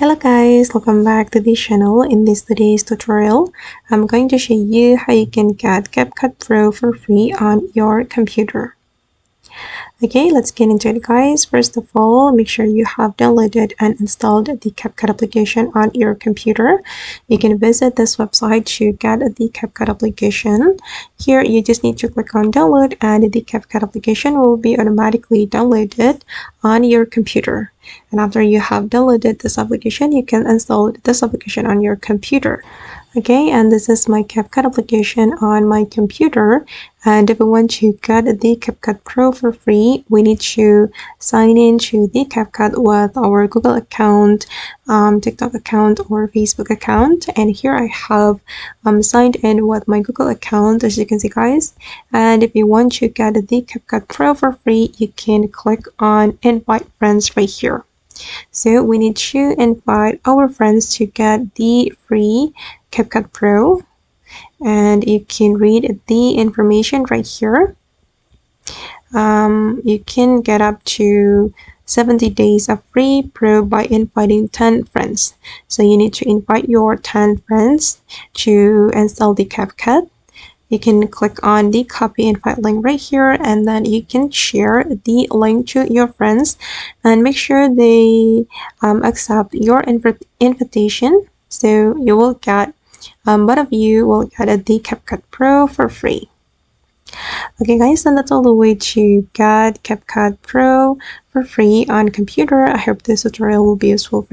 Hello guys, welcome back to the channel. In today's tutorial, I'm going to show you how you can get CapCut Pro for free on your computer. Okay, let's get into it guys. First of all, make sure you have downloaded and installed the CapCut application on your computer. You can visit this website to get the CapCut application. Here, you just need to click on download and the CapCut application will be automatically downloaded on your computer. And after you have downloaded this application, you can install this application on your computer. Okay, and this is my CapCut application on my computer. And if we want to get the CapCut Pro for free, we need to sign in to the CapCut with our Google account, TikTok account, or Facebook account. And here I have signed in with my Google account, as you can see guys. And if you want to get the CapCut Pro for free, you can click on invite friends right here. So we need to invite our friends to get the free CapCut Pro, and you can read the information right here. You can get up to 70 days of free Pro by inviting 10 friends. So you need to invite your 10 friends to install the CapCut. You can click on the copy invite link right here, and then you can share the link to your friends and make sure they accept your invitation. So you will get both of you will get the CapCut Pro for free. Okay guys, and that's all the way to get CapCut Pro for free on computer. I hope this tutorial will be useful for you.